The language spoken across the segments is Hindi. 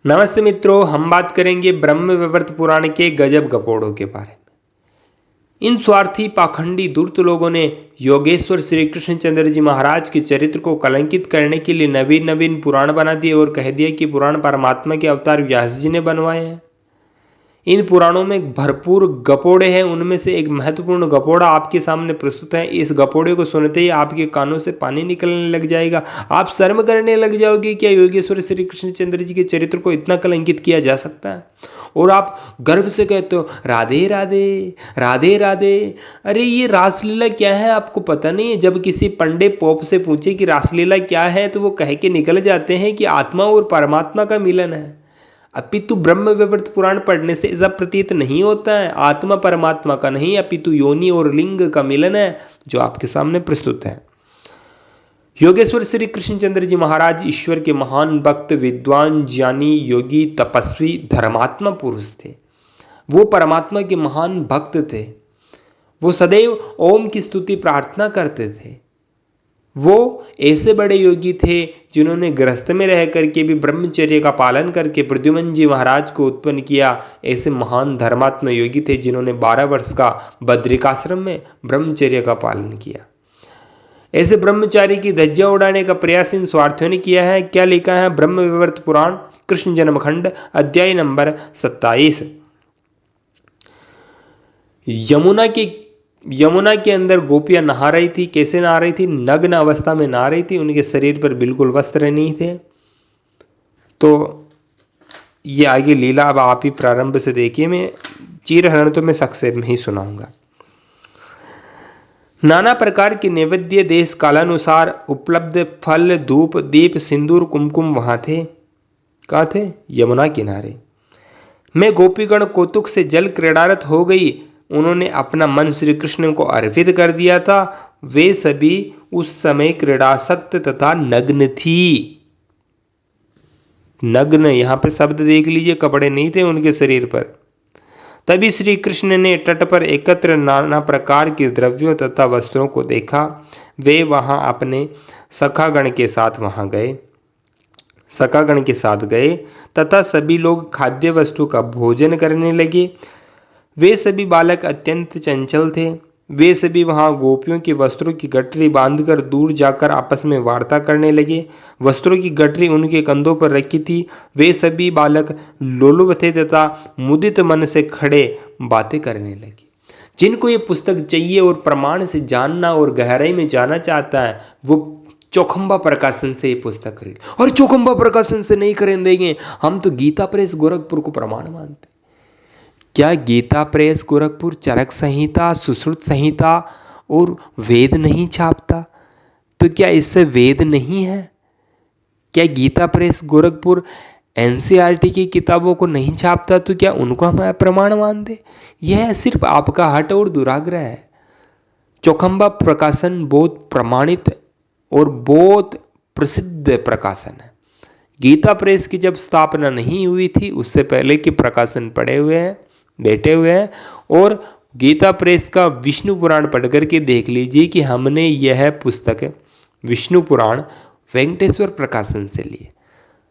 नमस्ते मित्रों, हम बात करेंगे ब्रह्म वैवर्त पुराण के गजब गपोड़ों के बारे में। इन स्वार्थी पाखंडी धूर्त लोगों ने योगेश्वर श्री कृष्णचंद्र जी महाराज के चरित्र को कलंकित करने के लिए नवीन नवीन पुराण बना दिए और कह दिया कि पुराण परमात्मा के अवतार व्यास जी ने बनवाए हैं। इन पुराणों में भरपूर गपोड़े हैं। उनमें से एक महत्वपूर्ण गपोड़ा आपके सामने प्रस्तुत है। इस गपोड़े को सुनते ही आपके कानों से पानी निकलने लग जाएगा, आप शर्म करने लग जाओगे। क्या योगेश्वर श्री कृष्णचंद्र जी के चरित्र को इतना कलंकित किया जा सकता है? और आप गर्व से कहते हो राधे राधे राधे राधे। अरे ये रासलीला क्या है आपको पता नहीं है? जब किसी पंडे पोप से पूछे कि रासलीला क्या है तो वो कह के निकल जाते हैं कि आत्मा और परमात्मा का मिलन है। अपितु ब्रह्म वैवर्त पुराण पढ़ने से ऐसा प्रतीत नहीं होता है। आत्मा परमात्मा का नहीं अपितु योनि और लिंग का मिलन है जो आपके सामने प्रस्तुत है। योगेश्वर श्री कृष्णचंद्र जी महाराज ईश्वर के महान भक्त, विद्वान, ज्ञानी, योगी, तपस्वी, धर्मात्मा पुरुष थे। वो परमात्मा के महान भक्त थे। वो सदैव ओम की स्तुति प्रार्थना करते थे। वो ऐसे बड़े योगी थे जिन्होंने गृहस्थ में रह करके भी ब्रह्मचर्य का पालन करके प्रद्युम्न जी महाराज को उत्पन्न किया। ऐसे महान धर्मात्मा योगी थे जिन्होंने 12 वर्ष का बद्रिकाश्रम में ब्रह्मचर्य का पालन किया। ऐसे ब्रह्मचारी की धज्जियां उड़ाने का प्रयास इन स्वार्थियों ने किया है। क्या लिखा है ब्रह्म वैवर्त पुराण कृष्ण जन्मखंड अध्याय नंबर 27। यमुना के अंदर गोपियां नहा रही थी। कैसे नहा रही थी? नग्न अवस्था में नहा रही थी। उनके शरीर पर बिल्कुल वस्त्र नहीं थे। तो ये आगे लीला अब आप ही प्रारंभ से देखिए। मैं चीरहरण तो मैं संक्षेप में ही सुनाऊंगा। नाना प्रकार के नैवेद्य देश कालानुसार उपलब्ध फल, धूप, दीप, सिंदूर, कुमकुम वहां थे। कहाँ थे? यमुना किनारे। मैं गोपीगण कौतुक से जल क्रीड़ारत हो गई। उन्होंने अपना मन श्री कृष्ण को अर्पित कर दिया था। वे सभी उस समय क्रीड़ासक्त तथा नग्न थी। नग्न, यहां पे शब्द देख लीजिए, कपड़े नहीं थे उनके शरीर पर। तभी श्री कृष्ण ने तट पर एकत्र नाना प्रकार के द्रव्यों तथा वस्त्रों को देखा। वे वहां अपने सखागण के साथ गए तथा सभी लोग खाद्य वस्तु का भोजन करने लगे। वे सभी बालक अत्यंत चंचल थे। वे सभी वहां गोपियों के वस्त्रों की गठरी बांधकर दूर जाकर आपस में वार्ता करने लगे। वस्त्रों की गठरी उनके कंधों पर रखी थी। वे सभी बालक लोलुप थे तथा मुदित मन से खड़े बातें करने लगे। जिनको ये पुस्तक चाहिए और प्रमाण से जानना और गहराई में जाना चाहता है वो चौखंबा प्रकाशन से ये पुस्तक खरीद। और चौखंबा प्रकाशन से नहीं खरीदेंगे, हम तो गीता प्रेस गोरखपुर को प्रमाण मानते। क्या गीता प्रेस गोरखपुर चरक संहिता, सुश्रुत संहिता और वेद नहीं छापता? तो क्या इससे वेद नहीं है? क्या गीता प्रेस गोरखपुर एनसीईआरटी की किताबों को नहीं छापता? तो क्या उनको हम प्रमाण मानते? यह सिर्फ आपका हट और दुराग्रह है। चौखंबा प्रकाशन बहुत प्रमाणित और बहुत प्रसिद्ध प्रकाशन है। गीता प्रेस की जब स्थापना नहीं हुई थी उससे पहले के प्रकाशन पड़े हुए हैं, बैठे हुए हैं। और गीता प्रेस का विष्णु पुराण पढ़ करके देख लीजिए कि हमने यह पुस्तक विष्णु पुराण वेंकटेश्वर प्रकाशन से लिए।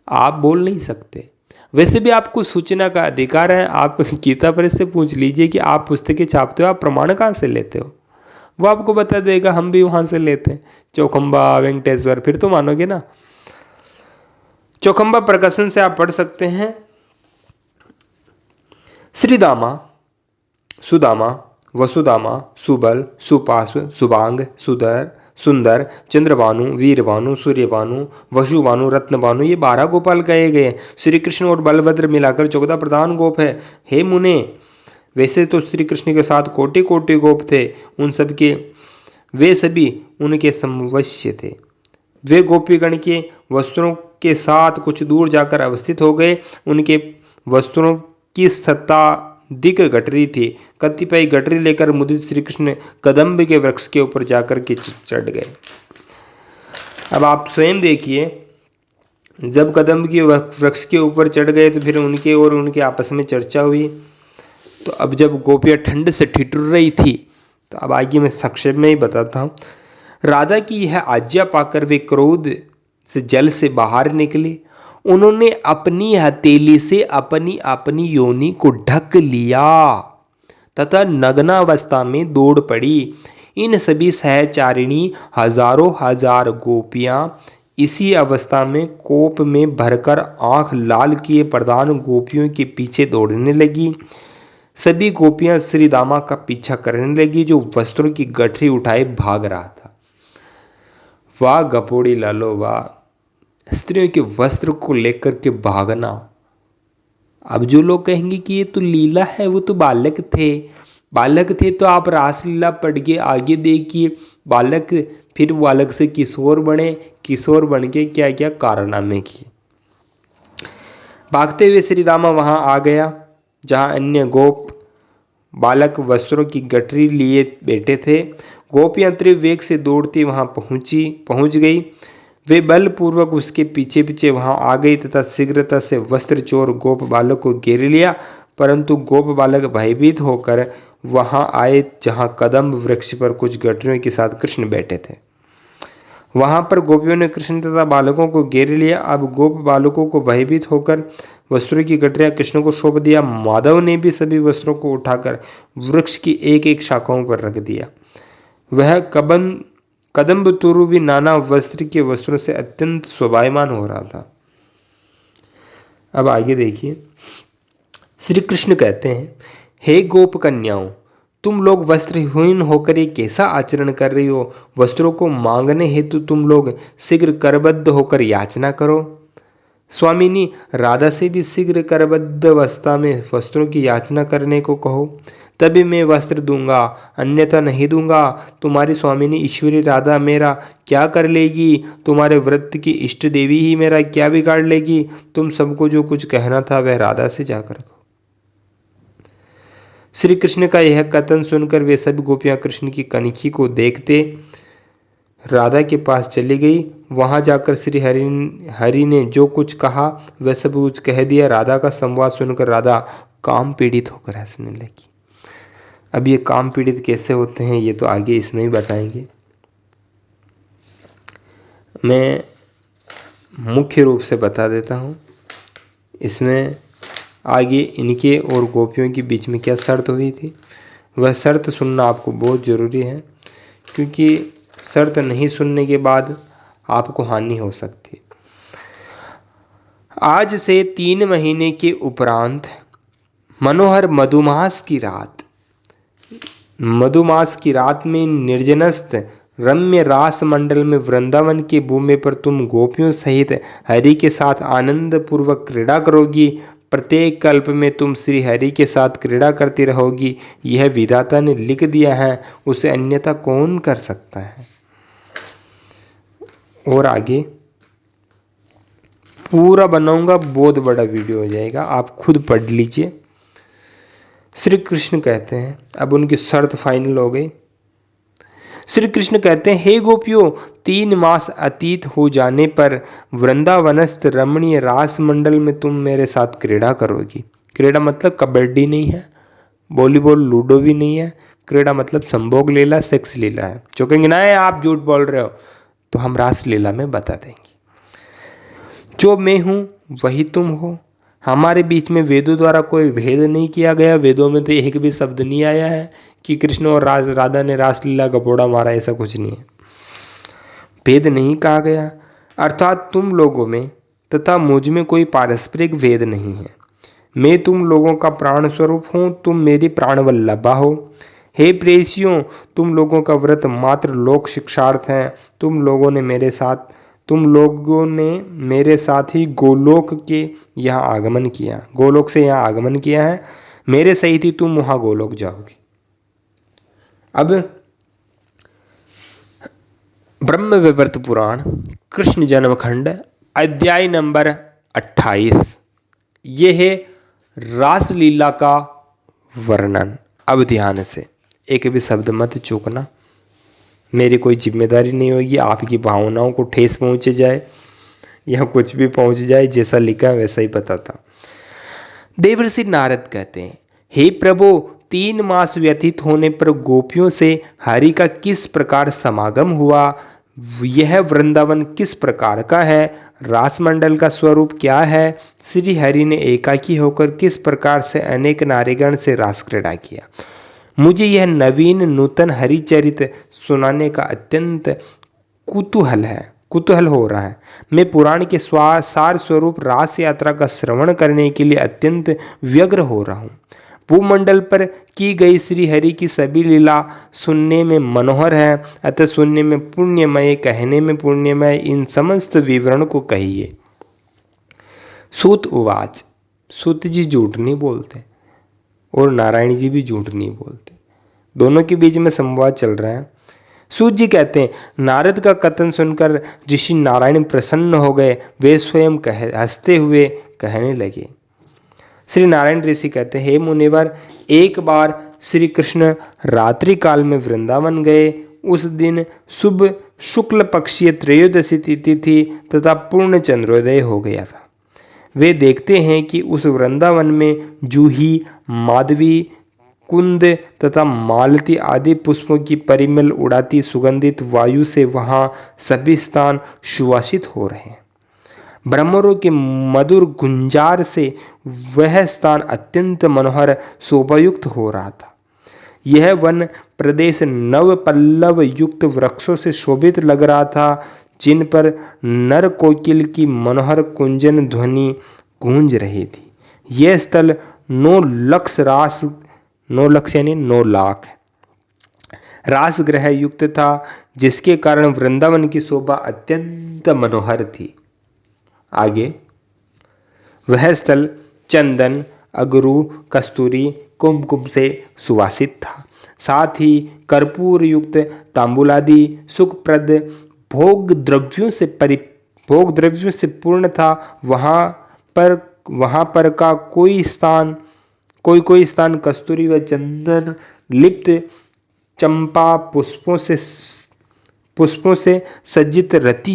आप बोल नहीं सकते। वैसे भी आपको सूचना का अधिकार है। आप गीता प्रेस से पूछ लीजिए कि आप पुस्तकें छापते हो, आप प्रमाण कहाँ से लेते हो? वो आपको बता देगा। हम भी वहां से लेते हैं, चौखंबा, वेंकटेश्वर। फिर तो मानोगे ना। चौखंबा प्रकाशन से आप पढ़ सकते हैं। श्रीदामा, सुदामा, वसुदामा, सुबल, सुपार्श्व, सुबांग, सुंदर, चंद्रभानु, वीरभानु, सूर्यभानु, वसुभानु, रत्नभानु, ये 12 गोपाल कहे गए। श्री कृष्ण और बलभद्र मिलाकर 14 प्रधान गोप है। हे मुने, वैसे तो श्री कृष्ण के साथ कोटि कोटि गोप थे। उन सब के वे सभी उनके समवश्य थे। वे गोपीगण के वस्त्रों के साथ कुछ दूर जाकर अवस्थित हो गए। उनके वस्त्रों की स्थिरता दिक गठरी थी। कतिपय गठरी लेकर मुदित श्री कृष्ण कदम्ब के वृक्ष के ऊपर जाकर के चढ़ गए। अब आप स्वयं देखिए, जब कदम्ब के वृक्ष के ऊपर चढ़ गए तो फिर उनके और उनके आपस में चर्चा हुई। तो अब जब गोपियाँ ठंड से ठिठुर रही थी तो अब आगे मैं संक्षेप में ही बताता हूँ। राधा की यह आज्ञा पाकर वे क्रोध से जल से बाहर निकले उन्होंने अपनी हथेली से अपनी अपनी योनि को ढक लिया तथा नग्नावस्था में दौड़ पड़ी। इन सभी सहचारिणी हजारों हजार गोपियां इसी अवस्था में कोप में भरकर आंख लाल किए प्रधान गोपियों के पीछे दौड़ने लगी। सभी गोपियां श्री दामा का पीछा करने लगी जो वस्त्रों की गठरी उठाए भाग रहा था। वाह गपोड़ी लालो वाह, स्त्रियों के वस्त्र को लेकर के भागना। अब जो लोग कहेंगे कि ये तो लीला है, वो तो बालक थे तो आप रासलीला पढ़ के आगे देखिए, बालक फिर बालक से किशोर बने, किशोर बन के क्या क्या कारनामे किए। भागते हुए श्री दामा वहां आ गया जहां अन्य गोप बालक वस्त्रों की गठरी लिए बैठे थे। गोपियां तीव्र वेग से दौड़ती वहां पहुंच गई। वे बलपूर्वक उसके पीछे पीछे वहां आ गई तथा शीघ्रता से वस्त्र चोर गोप बालक को घेर लिया, परंतु गोप बालक भयभीत होकर वहां आए जहां कदम्ब वृक्ष पर कुछ गठरियों के साथ कृष्ण बैठे थे। वहां पर गोपियों ने कृष्ण तथा बालकों को घेर लिया। अब गोप बालकों को भयभीत होकर वस्त्रों की गठरियां कृष्ण को सौंप दिया। माधव ने भी सभी वस्त्रों को उठाकर वृक्ष की एक एक शाखाओं पर रख दिया। वह कदम्ब तुरु भी नाना वस्त्र के वस्त्रों से अत्यंत शोभायमान हो रहा था। अब आगे देखिए, श्री कृष्ण कहते हैं, हे गोप कन्याओं, तुम लोग वस्त्रहीन होकर ये कैसा आचरण कर रही हो? वस्त्रों को मांगने हेतु तुम लोग शीघ्र करबद्ध होकर याचना करो। स्वामिनी, राधा से भी शीघ्र करबद्ध अवस्था में वस्त्रों की याचना करने को कहो, तभी मैं वस्त्र दूंगा, अन्यथा नहीं दूंगा। तुम्हारी स्वामिनी ईश्वरी राधा मेरा क्या कर लेगी? तुम्हारे व्रत की इष्ट देवी ही मेरा क्या बिगाड़ लेगी? तुम सबको जो कुछ कहना था वह राधा से जाकर कहो। श्री कृष्ण का यह कथन सुनकर वे सभी गोपियां कृष्ण की कनखी को देखते राधा के पास चली गई। वहां जाकर श्री हरि ने जो कुछ कहा वह सब कुछ कह दिया। राधा का संवाद सुनकर राधा काम पीड़ित होकर हंसने लगी। अब ये काम पीड़ित कैसे होते हैं ये तो आगे इसमें ही बताएंगे। मैं मुख्य रूप से बता देता हूँ। इसमें आगे इनके और गोपियों के बीच में क्या शर्त हुई थी, वह शर्त सुनना आपको बहुत ज़रूरी है, क्योंकि शर्त नहीं सुनने के बाद आपको हानि हो सकती है। आज से 3 महीने के उपरांत मनोहर मधुमास की रात में निर्जनस्थ रम्य रास मंडल में वृंदावन के भूमि पर तुम गोपियों सहित हरि के साथ आनंद पूर्वक क्रीड़ा करोगी। प्रत्येक कल्प में तुम श्री हरि के साथ क्रीड़ा करती रहोगी। यह विधाता ने लिख दिया है, उसे अन्यथा कौन कर सकता है। और आगे पूरा बनाऊंगा, बहुत बड़ा वीडियो हो जाएगा, आप खुद पढ़ लीजिए। श्री कृष्ण कहते हैं, अब उनकी शर्त फाइनल हो गई। श्री कृष्ण कहते हैं, हे गोपियों, 3 मास अतीत हो जाने पर वृंदावनस्थ रमणीय रास मंडल में तुम मेरे साथ क्रीड़ा करोगी। क्रीड़ा मतलब कबड्डी नहीं है, वॉलीबॉल लूडो भी नहीं है। क्रीड़ा मतलब संभोग लीला, सेक्स लीला है। जो कहेंगे ना आप झूठ बोल रहे हो, तो हम रास लीला में बता देंगे। जो मैं हूं वही तुम हो। हमारे बीच में वेदों द्वारा कोई भेद नहीं किया गया। वेदों में तो एक भी शब्द नहीं आया है कि कृष्ण और राधा ने रासलीला गपोड़ा मारा, ऐसा कुछ नहीं है। भेद नहीं कहा गया, अर्थात तुम लोगों में तथा मुझ में कोई पारस्परिक भेद नहीं है। मैं तुम लोगों का प्राण स्वरूप हूँ, तुम मेरी प्राणवल्लभा हो। हे प्रेयसियों, तुम लोगों का व्रत मात्र लोक शिक्षार्थ है। तुम लोगों ने मेरे साथ ही गोलोक के यहाँ आगमन किया, गोलोक से यहाँ आगमन किया है। मेरे सहित ही तुम वहाँ गोलोक जाओगे। अब ब्रह्म विवर्त पुराण कृष्ण जन्म खंड अध्याय नंबर 28, ये है रासलीला का वर्णन। अब ध्यान से एक भी शब्द मत चूकना, मेरी कोई जिम्मेदारी नहीं होगी आपकी भावनाओं को ठेस पहुंचे जाए या कुछ भी पहुंच जाए, जैसा लिखा है वैसा ही बताता। देवर्षि नारद कहते हैं, हे प्रभु, 3 मास व्यतीत होने पर गोपियों से हरि का किस प्रकार समागम हुआ यह वृंदावन किस प्रकार का है, रासमंडल का स्वरूप क्या है, श्री हरि ने एकाकी होकर किस प्रकार से अनेक नारीगण से रास क्रीड़ा किया। मुझे यह नवीन नूतन हरिचरित सुनाने का अत्यंत कुतूहल हो रहा है। मैं पुराण के सार स्वरूप रास यात्रा का श्रवण करने के लिए अत्यंत व्यग्र हो रहा हूँ। भूमंडल पर की गई श्री हरि की सभी लीला सुनने में मनोहर है, अतः सुनने में पुण्यमय, कहने में पुण्यमय। इन समस्त विवरण को कहिए। सूत उवाच। सूत जी झूठ नहीं बोलते और नारायण जी भी झूठ नहीं बोलते, दोनों के बीच में संवाद चल रहा है। सूत जी कहते हैं, नारद का कथन सुनकर ऋषि नारायण प्रसन्न हो गए। वे स्वयं हंसते हुए कहने लगे। श्री नारायण ऋषि कहते हैं, हे मुनिवर, एक बार श्री कृष्ण रात्रि काल में वृंदावन गए। उस दिन शुभ शुक्ल पक्षीय त्रयोदशी तिथि थी तथा पूर्ण चंद्रोदय हो गया था। वे देखते हैं कि उस वृंदावन में जूही, माधवी, कुंद तथा मालती आदि पुष्पों की परिमल उड़ाती सुगंधित वायु से वहाँ सभी स्थान सुवासित हो रहे हैं। भ्रमरों के मधुर गुंजार से वह स्थान अत्यंत मनोहर शोभायुक्त हो रहा था। यह वन प्रदेश नव पल्लव युक्त वृक्षों से शोभित लग रहा था, जिन पर नर कोकिल की मनोहर कुंजन ध्वनि गूंज रही थी। यह स्थल 9 लाख रास ग्रह युक्त था, जिसके कारण वृंदावन की शोभा अत्यंत मनोहर थी। आगे, वह स्थल चंदन, अगरू, कस्तूरी, कुमकुम से सुवासित था। साथ ही कर्पूर युक्त तांबुलादि सुखप्रद भोग द्रव्यों से पूर्ण था। वहाँ पर का कोई स्थान कस्तूरी व चंदन लिप्त चंपा पुष्पों से सज्जित रति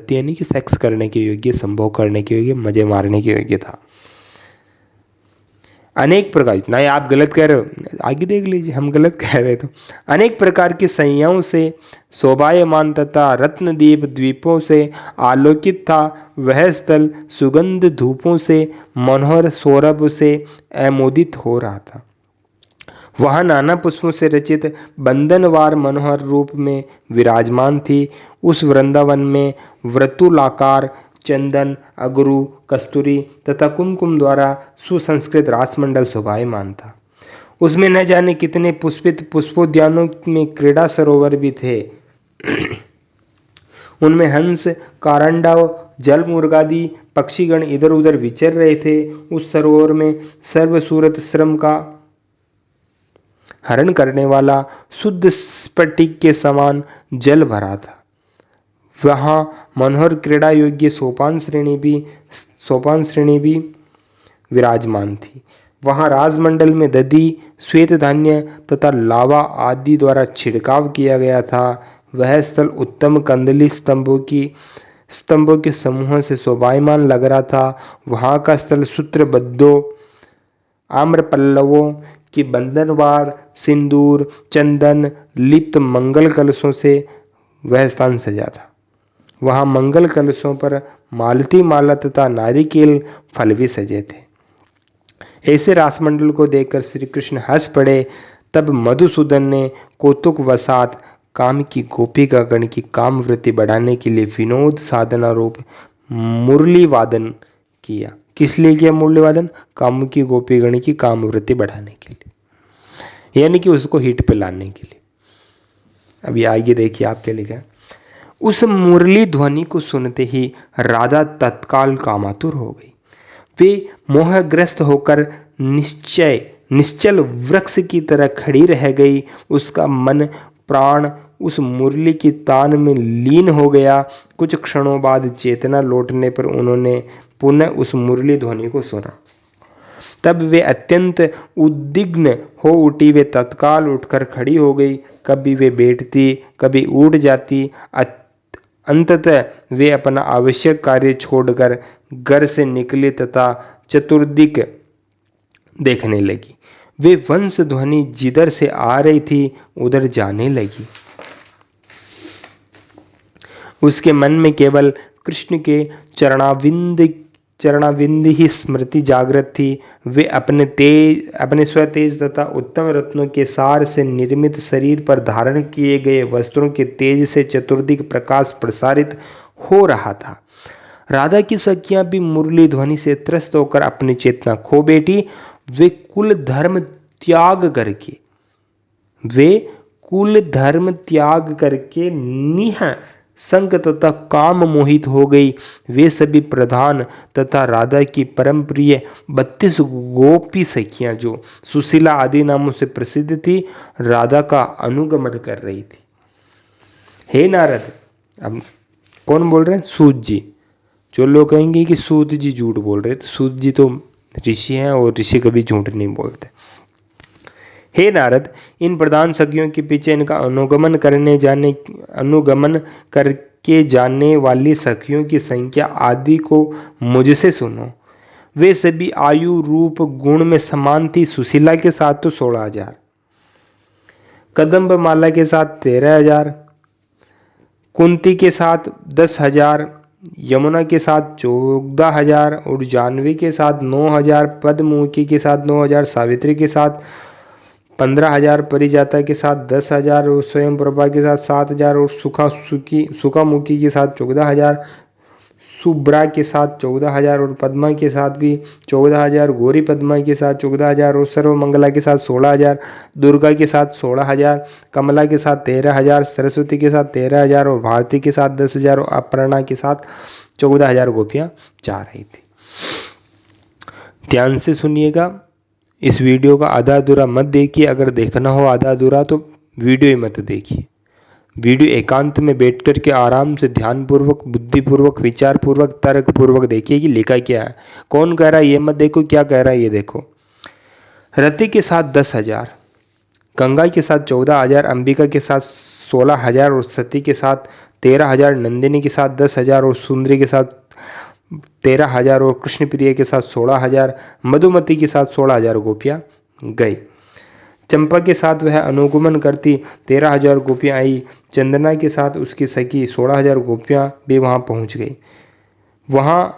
यानी कि सेक्स करने के योग्य, संभोग करने के योग्य, मजे मारने के योग्य था। अनेक प्रकार, नहीं आप गलत कह रहे हो, आगे देख लीजिए, हम गलत कह रहे तो। अनेक प्रकार की संज्ञाओं से शोभायमान तथा रत्नदीप द्वीपों से आलोकित था। वह स्थल सुगंध धूपों से मनोहर सौरभ से आमोदित हो रहा था। वहाँ नाना पुष्पों से रचित बंधनवार मनोहर रूप में विराजमान थी। उस वृंदावन में वृत्तुलाकार चंदन, अगरू, कस्तूरी तथा कुमकुम द्वारा सुसंस्कृत रासमंडल शोभायमान था। उसमें न जाने कितने पुष्पित पुष्पोद्यानों में क्रीड़ा सरोवर भी थे। उनमें हंस, कारंडव, जल मुर्गादि पक्षीगण इधर उधर विचर रहे थे। उस सरोवर में सर्वसूरत श्रम का हरण करने वाला शुद्ध स्फटिक के समान जल भरा था। वहाँ मनोहर क्रीड़ा योग्य सोपान श्रेणी भी विराजमान थी। वहाँ राजमंडल में दधि, श्वेत धान्य तथा लावा आदि द्वारा छिड़काव किया गया था। वह स्थल उत्तम कंदली स्तंभों के समूह से शोभायमान लग रहा था। वहाँ का स्थल सूत्रबद्धों, आम्र पल्लवों की बंधनवार, सिंदूर, चंदन लिप्त मंगल कलशों से वह स्थान सजा था। वहाँ मंगल कलशों पर मालती माला तथा नारिकेल फल भी सजे थे। ऐसे रासमंडल को देखकर श्री कृष्ण हंस पड़े। तब मधुसूदन ने कौतुक वसात काम की गोपिका गण की काम वृत्ति बढ़ाने के लिए विनोद साधना रूप मुरली वादन किया। किस लिए किया मुरली वादन? काम की गोपीगण की काम वृत्ति बढ़ाने के लिए, यानी कि उसको हिट पे लाने के लिए। अभी आगे देखिए आप क्या लिखा है। उस मुरली ध्वनि को सुनते ही राधा तत्काल कामातुर हो गई। वे मोहग्रस्त होकर निश्चल वृक्ष की तरह खड़ी रह गई। उसका मन प्राण उस मुरली की तान में लीन हो गया। कुछ क्षणों बाद चेतना लौटने पर उन्होंने पुनः उस मुरली ध्वनि को सुना। तब वे अत्यंत उद्विग्न हो उठी। वे तत्काल उठकर खड़ी हो गई। कभी वे बैठती, कभी उठ जाती। अंततः वे अपना आवश्यक कार्य छोड़कर घर से निकली तथा चतुर्दिक देखने लगी। वे वंश ध्वनि जिधर से आ रही थी उधर जाने लगी। उसके मन में केवल कृष्ण के चरणाविंद ही स्मृति जागृत थी। वे अपने स्वतेज तथा उत्तम रत्नों के सार से निर्मित शरीर पर धारण किए गए वस्त्रों के तेज से चतुर्दिक प्रकाश प्रसारित हो रहा था। राधा की सखियां भी मुरली ध्वनि से त्रस्त होकर अपनी चेतना खो बैठी। वे कुल धर्म त्याग करके निह संग तथा काम मोहित हो गई। वे सभी प्रधान तथा राधा की परम प्रिय 32 गोपी सखियां जो सुशीला आदि नामों से प्रसिद्ध थी, राधा का अनुगमन कर रही थी। हे नारद, अब कौन बोल रहे हैं? सूत जी। जो लोग कहेंगे कि सूत जी झूठ बोल रहे, तो सूत जी तो ऋषि हैं और ऋषि कभी झूठ नहीं बोलते। हे नारद, इन प्रधान सखियों के पीछे इनका अनुगमन करके जाने वाली सखियों की संख्या आदि को मुझसे सुनो। वे सभी आयु रूप गुण में समान थी। सुशीला के साथ तो 16,000, कदम्ब माला के साथ 13,000, कुंती के साथ 10,000, यमुना के साथ 14,000 और जानवी के साथ 9,000, पद्ममुखी के साथ 9,000, सावित्री के साथ 15,000, परिजाता के साथ 10,000 और स्वयं प्रभा के साथ 7,000 और सुखामुखी के साथ 14,000, सुब्रा के साथ 14,000 और पद्मा के साथ भी 14,000, गौरी पद्मा के साथ 14,000 और सर्वमंगला के साथ 16,000, दुर्गा के साथ 16,000, कमला के साथ 13,000, सरस्वती के साथ 13,000 और भारती के साथ 10,000 और अपर्णा के साथ 14,000 गोपियां जा रही थी। ध्यान से सुनिएगा, इस वीडियो का आधा अधूरा मत देखिए। अगर देखना हो आधा अधूरा तो वीडियो ही मत देखिए। वीडियो एकांत में बैठ कर के आराम से ध्यानपूर्वक, बुद्धिपूर्वक, विचारपूर्वक, तर्कपूर्वक देखिए कि लिखा क्या है। कौन कह रहा है ये मत देखो, क्या कह रहा है ये देखो। रति के साथ 10,000, गंगा के साथ 14,000, अंबिका के साथ 16,000 और सती के साथ 13,000, नंदिनी के साथ 10,000 और सुंदरी के साथ 13,000 और कृष्ण प्रिय के साथ 16,000, मधुमती के साथ 16,000 गोपियां गई। चंपा के साथ वह अनुगमन करती 13,000 गोपियां आई। चंदना के साथ उसकी सखी 16,000 गोपियां भी वहां पहुंच गई। वहां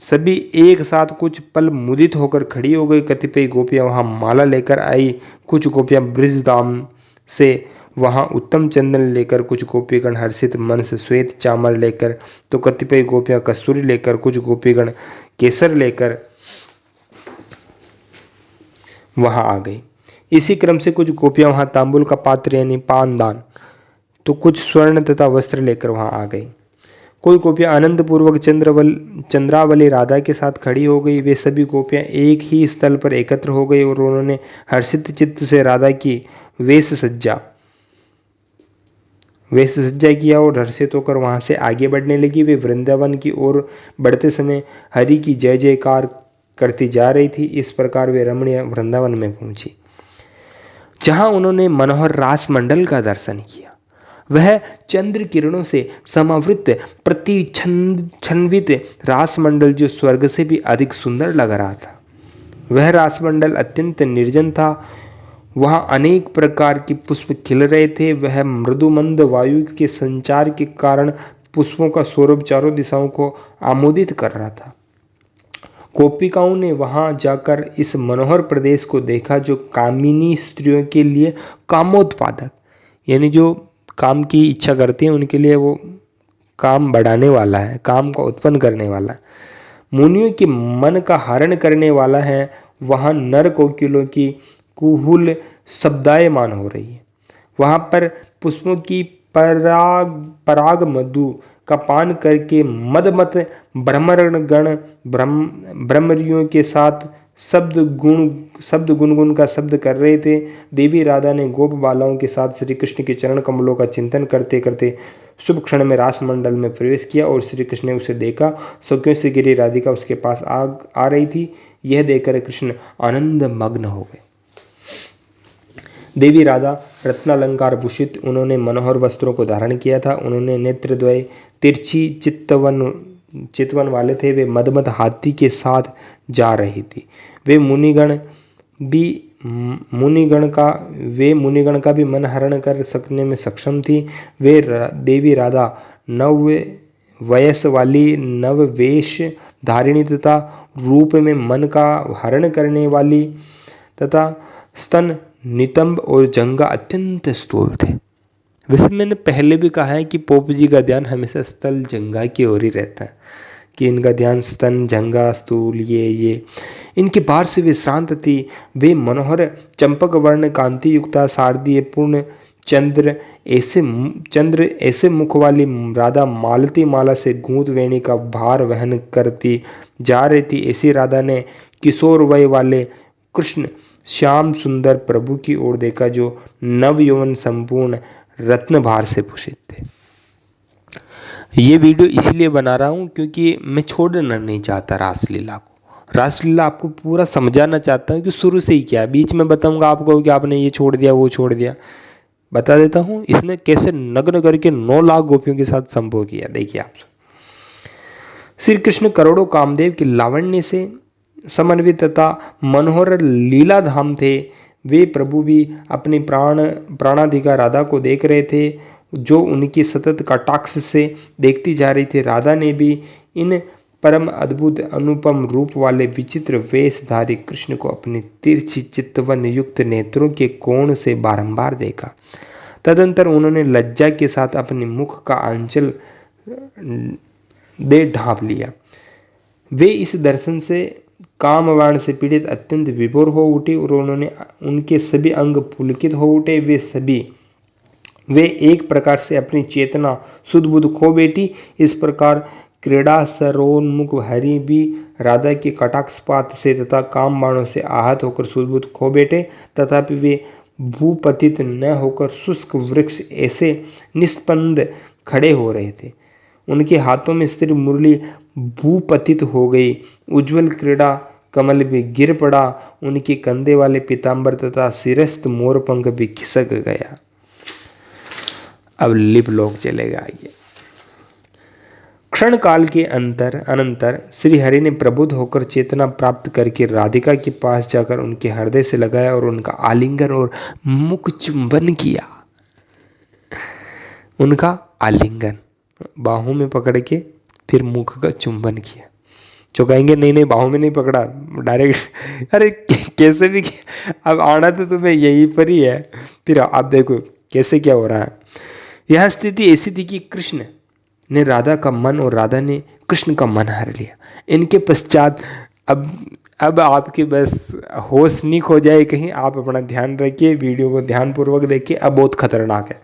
सभी एक साथ कुछ पल मुदित होकर खड़ी हो गई। कतिपय गोपियां वहां माला लेकर आई, कुछ गोपियां ब्रजधाम से वहां उत्तम चंदन लेकर, कुछ गोपीगण हर्षित मन से श्वेत चामर लेकर, तो कतिपय गोपियां कस्तूरी लेकर, कुछ गोपीगण केसर लेकर वहां आ गई। इसी क्रम से कुछ गोपियां वहां तांबुल का पात्र यानी पानदान, तो कुछ स्वर्ण तथा वस्त्र लेकर वहां आ गई। कोई गोपियां आनंद पूर्वक चंद्रावली राधा के साथ खड़ी हो गई। वे सभी गोपियां एक ही स्थल पर एकत्र हो गई और उन्होंने हर्षित चित्त से राधा की वेश सज्जा किया और हर्षित होकर वहां से आगे बढ़ने लगी। वे वृंदावन की ओर बढ़ते समय हरि की जय जयकार करती जा रही थी। इस प्रकार वे रमणीय वृंदावन में पहुंची, जहां उन्होंने मनोहर रास मंडल का दर्शन किया। वह चंद्र किरणों से समावृत प्रतिछन्वित रासमंडल जो स्वर्ग से भी अधिक सुंदर लग रहा था। वह रासमंडल अत्यंत निर्जन था। वहां अनेक प्रकार के पुष्प खिल रहे थे। वह मृदुमंद वायु के संचार के कारण पुष्पों का सौरभ चारों दिशाओं को आमोदित कर रहा था। गोपिकाओं ने वहां जाकर इस मनोहर प्रदेश को देखा, जो कामिनी स्त्रियों के लिए कामोत्पादक, यानी जो काम की इच्छा करती हैं उनके लिए वो काम बढ़ाने वाला है, काम को उत्पन्न करने वाला है, मुनियों के मन का हरण करने वाला है। वहां नर कोकिलों की कुहूल शब्दायमान हो रही है। वहां पर पुष्पों की पराग मधु का पान करके मदमत ब्रह्मरियों के साथ शब्द गुनगुन का शब्द कर रहे थे। देवी राधा ने गोप बालाओं के साथ श्री कृष्ण के चरण कमलों का चिंतन करते करते शुभ क्षण में रास मंडल में प्रवेश किया और श्री कृष्ण ने उसे देखा। सखियों से घिरी राधिका उसके पास आ रही थी। यह देखकर कृष्ण आनंद मग्न हो गए। देवी राधा रत्नालंकार भूषित, उन्होंने मनोहर वस्त्रों को धारण किया था। उन्होंने नेत्रद्वय तिरछी चितवन वाले थे। वे मदमद हाथी के साथ जा रही थी। वे मुनिगण का भी मन हरण कर सकने में सक्षम थी। वे देवी राधा नव वयस वाली, नववेश धारिणी तथा रूप में मन का हरण करने वाली तथा स्तन नितंब और जंगा अत्यंत स्थूल थे। वैसे मैंने पहले भी कहा है कि पोप जी का ध्यान हमेशा स्थल जंगा की ओर ही रहता है, कि इनका ध्यान स्तन जंगा स्थूल ये इनके बाहर से विश्रांत थी। वे मनोहर चंपक वर्ण कांति युक्ता शारदीय पूर्ण चंद्र ऐसे मुख वाली राधा मालती माला से गूंद वेणी का भार वहन करती जा रही थी। ऐसी राधा ने किशोर वय वाले कृष्ण श्याम सुंदर प्रभु की ओर देखा, जो नव यौवन संपूर्ण रत्न भार से भूषित थे। ये वीडियो इसलिए बना रहा हूँ क्योंकि मैं छोड़ना नहीं चाहता रासलीला को। रासलीला आपको पूरा समझाना चाहता हूँ कि शुरू से ही क्या है, बीच में बताऊंगा आपको कि आपने ये छोड़ दिया वो छोड़ दिया, बता देता हूँ इसने कैसे नग्न करके 9 लाख गोपियों के साथ संभोग किया। देखिए आप, श्री कृष्ण करोड़ों कामदेव की लावण्य से समन्वित तथा मनोहर लीला धाम थे। वे प्रभु भी अपनी प्राणाधिका राधा को देख रहे थे, जो उनकी सतत कटाक्ष से देखती जा रही थी। राधा ने भी इन परम अद्भुत अनुपम रूप वाले विचित्र वेशधारी कृष्ण को अपनी तिरछी चितवन युक्त नेत्रों के कोण से बारंबार देखा। तदंतर उन्होंने लज्जा के साथ अपने मुख का आंचल दे ढांप लिया। वे इस दर्शन से कामवाण से पीड़ित अत्यंत विभोर हो उठे और उनके सभी अंग पुलकित हो उठे। वे एक प्रकार से अपनी चेतना सुध बुध खो बैठी। इस प्रकार क्रीड़ा सरोन्मुख हरि भी राधा के कटाक्षपात से तथा काम बाणों से आहत होकर सुध बुध खो बैठे। तथापि वे भूपतित न होकर शुष्क वृक्ष ऐसे निस्पंद खड़े हो रहे थे। उनके हाथों में स्थिर मुरली भूपतित हो गई। उज्जवल क्रीड़ा कमल भी गिर पड़ा। उनके कंधे वाले पीतांबर तथा सिरस्त मोरपंख भी खिसक गया। अब लिप लोक चलेगा आगे। क्षण काल के अनंतर श्री हरि ने प्रबुद्ध होकर चेतना प्राप्त करके राधिका के पास जाकर उनके हृदय से लगाया और उनका आलिंगन और मुख चुंबन किया। उनका आलिंगन, बाहों में पकड़ के फिर मुख का चुंबन किया। जो कहेंगे नहीं नहीं बाहों में नहीं पकड़ा, डायरेक्ट, अरे कैसे भी, अब आना तो तुम्हें यहीं पर ही है। फिर आप देखो कैसे क्या हो रहा है। यह स्थिति ऐसी थी कि कृष्ण ने राधा का मन और राधा ने कृष्ण का मन हर लिया। इनके पश्चात अब आपके बस होश नहीं खो जाए कहीं, आप अपना ध्यान रखिए, वीडियो को ध्यानपूर्वक देखिए, अब बहुत खतरनाक है।